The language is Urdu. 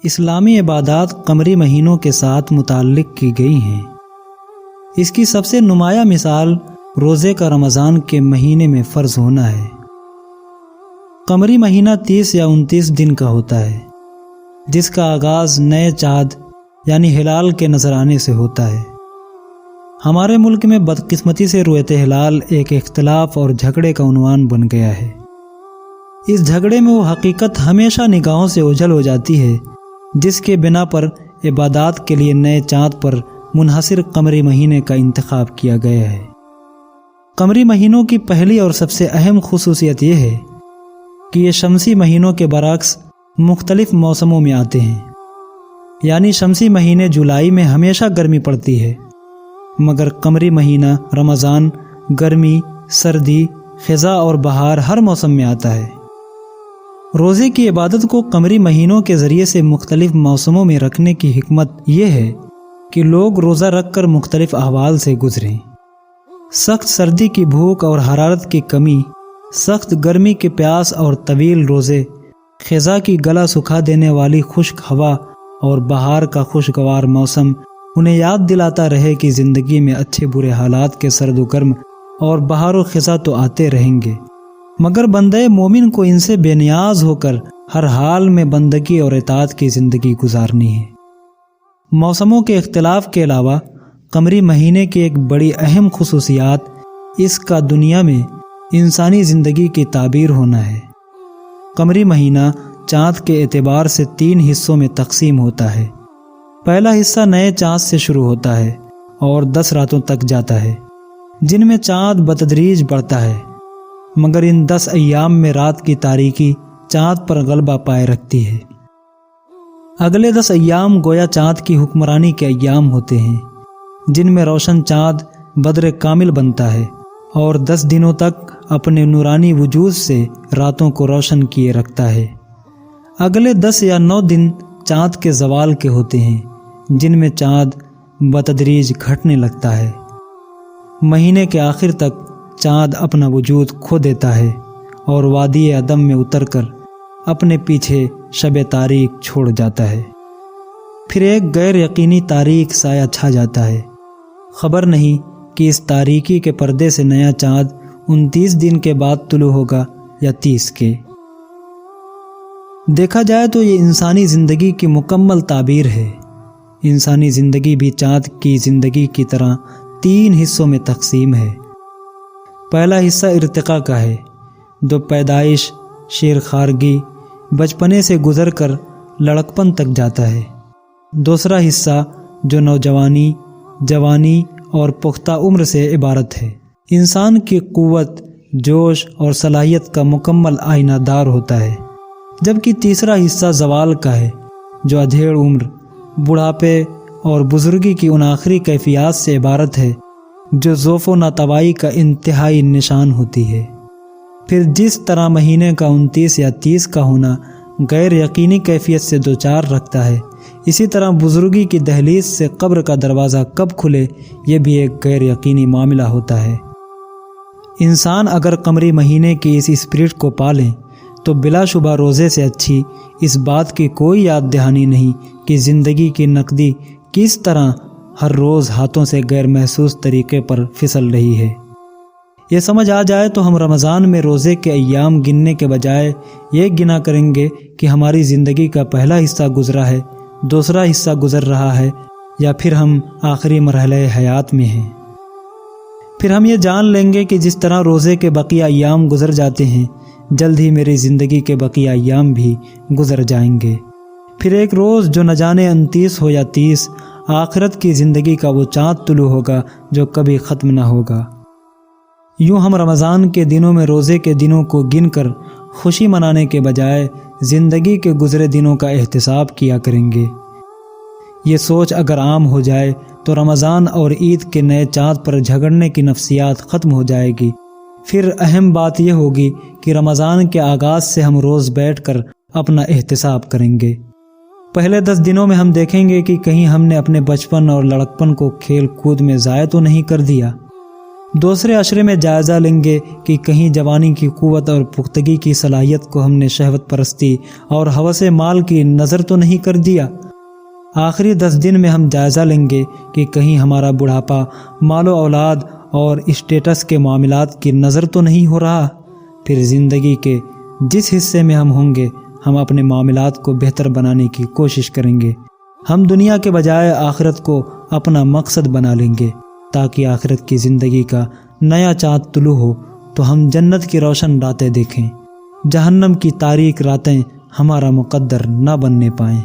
اسلامی عبادات قمری مہینوں کے ساتھ متعلق کی گئی ہیں۔ اس کی سب سے نمایاں مثال روزے کا رمضان کے مہینے میں فرض ہونا ہے۔ قمری مہینہ 30 یا 29 دن کا ہوتا ہے، جس کا آغاز نئے چاند یعنی ہلال کے نظر آنے سے ہوتا ہے۔ ہمارے ملک میں بدقسمتی سے رؤیت ہلال ایک اختلاف اور جھگڑے کا عنوان بن گیا ہے۔ اس جھگڑے میں وہ حقیقت ہمیشہ نگاہوں سے اوجھل ہو جاتی ہے جس کے بنا پر عبادات کے لیے نئے چاند پر منحصر قمری مہینے کا انتخاب کیا گیا ہے۔ قمری مہینوں کی پہلی اور سب سے اہم خصوصیت یہ ہے کہ یہ شمسی مہینوں کے برعکس مختلف موسموں میں آتے ہیں، یعنی شمسی مہینے جولائی میں ہمیشہ گرمی پڑتی ہے، مگر قمری مہینہ رمضان گرمی، سردی، خزاں اور بہار ہر موسم میں آتا ہے۔ روزے کی عبادت کو قمری مہینوں کے ذریعے سے مختلف موسموں میں رکھنے کی حکمت یہ ہے کہ لوگ روزہ رکھ کر مختلف احوال سے گزریں۔ سخت سردی کی بھوک اور حرارت کی کمی، سخت گرمی کی پیاس اور طویل روزے، خزاں کی گلا سکھا دینے والی خشک ہوا اور بہار کا خوشگوار موسم انہیں یاد دلاتا رہے کہ زندگی میں اچھے برے حالات کے سرد و گرم اور بہار و خزاں تو آتے رہیں گے، مگر بندے مومن کو ان سے بے نیاز ہو کر ہر حال میں بندگی اور اطاعت کی زندگی گزارنی ہے۔ موسموں کے اختلاف کے علاوہ قمری مہینے کی ایک بڑی اہم خصوصیات اس کا دنیا میں انسانی زندگی کی تعبیر ہونا ہے۔ قمری مہینہ چاند کے اعتبار سے 3 حصوں میں تقسیم ہوتا ہے۔ پہلا حصہ نئے چاند سے شروع ہوتا ہے اور 10 راتوں تک جاتا ہے، جن میں چاند بتدریج بڑھتا ہے، مگر ان 10 ایام میں رات کی تاریکی چاند پر غلبہ پائے رکھتی ہے۔ اگلے 10 ایام گویا چاند کی حکمرانی کے ایام ہوتے ہیں، جن میں روشن چاند بدر کامل بنتا ہے اور 10 دنوں تک اپنے نورانی وجود سے راتوں کو روشن کیے رکھتا ہے۔ اگلے 10 یا 9 دن چاند کے زوال کے ہوتے ہیں، جن میں چاند بتدریج گھٹنے لگتا ہے۔ مہینے کے آخر تک چاند اپنا وجود کھو دیتا ہے اور وادی عدم میں اتر کر اپنے پیچھے شب تاریک چھوڑ جاتا ہے۔ پھر ایک غیر یقینی تاریک سایہ چھا جاتا ہے۔ خبر نہیں کہ اس تاریکی کے پردے سے نیا چاند 29 دن کے بعد طلوع ہوگا یا 30 کے۔ دیکھا جائے تو یہ انسانی زندگی کی مکمل تعبیر ہے۔ انسانی زندگی بھی چاند کی زندگی کی طرح 3 حصوں میں تقسیم ہے۔ پہلا حصہ ارتقاء کا ہے، جو پیدائش، شیر خارگی، بچپنے سے گزر کر لڑکپن تک جاتا ہے۔ دوسرا حصہ جو نوجوانی، جوانی اور پختہ عمر سے عبارت ہے، انسان کی قوت، جوش اور صلاحیت کا مکمل آئینہ دار ہوتا ہے۔ جبکہ تیسرا حصہ زوال کا ہے، جو ادھیڑ عمر، بڑھاپے اور بزرگی کی ان آخری کیفیات سے عبارت ہے جو ضعف و ناتوائی کا انتہائی نشان ہوتی ہے۔ پھر جس طرح مہینے کا 29 یا 30 کا ہونا غیر یقینی کیفیت سے دوچار رکھتا ہے، اسی طرح بزرگی کی دہلیز سے قبر کا دروازہ کب کھلے یہ بھی ایک غیر یقینی معاملہ ہوتا ہے۔ انسان اگر قمری مہینے کی اس اسپرٹ کو پالیں تو بلا شبہ روزے سے اچھی اس بات کی کوئی یاد دہانی نہیں کہ زندگی کی نقدی کس طرح ہر روز ہاتھوں سے غیر محسوس طریقے پر پھسل رہی ہے۔ یہ سمجھ آ جائے تو ہم رمضان میں روزے کے ایام گننے کے بجائے یہ گنا کریں گے کہ ہماری زندگی کا پہلا حصہ گزرا ہے، دوسرا حصہ گزر رہا ہے، یا پھر ہم آخری مرحلہ حیات میں ہیں۔ پھر ہم یہ جان لیں گے کہ جس طرح روزے کے بقیہ ایام گزر جاتے ہیں، جلد ہی میری زندگی کے بقیہ ایام بھی گزر جائیں گے۔ پھر ایک روز جو نہ جانے 29 ہو یا 30، آخرت کی زندگی کا وہ چاند طلوع ہوگا جو کبھی ختم نہ ہوگا۔ یوں ہم رمضان کے دنوں میں روزے کے دنوں کو گن کر خوشی منانے کے بجائے زندگی کے گزرے دنوں کا احتساب کیا کریں گے۔ یہ سوچ اگر عام ہو جائے تو رمضان اور عید کے نئے چاند پر جھگڑنے کی نفسیات ختم ہو جائے گی۔ پھر اہم بات یہ ہوگی کہ رمضان کے آغاز سے ہم روز بیٹھ کر اپنا احتساب کریں گے۔ پہلے 10 دنوں میں ہم دیکھیں گے کہ کہیں ہم نے اپنے بچپن اور لڑکپن کو کھیل کود میں ضائع تو نہیں کر دیا۔ دوسرے عشرے میں جائزہ لیں گے کہ کہیں جوانی کی قوت اور پختگی کی صلاحیت کو ہم نے شہوت پرستی اور ہوس مال کی نظر تو نہیں کر دیا۔ آخری 10 دن میں ہم جائزہ لیں گے کہ کہیں ہمارا بڑھاپا مال و اولاد اور اسٹیٹس کے معاملات کی نظر تو نہیں ہو رہا۔ پھر زندگی کے جس حصے میں ہم ہوں گے ہم اپنے معاملات کو بہتر بنانے کی کوشش کریں گے۔ ہم دنیا کے بجائے آخرت کو اپنا مقصد بنا لیں گے تاکہ آخرت کی زندگی کا نیا چاند طلوع ہو تو ہم جنت کی روشن راتیں دیکھیں، جہنم کی تاریک راتیں ہمارا مقدر نہ بننے پائیں۔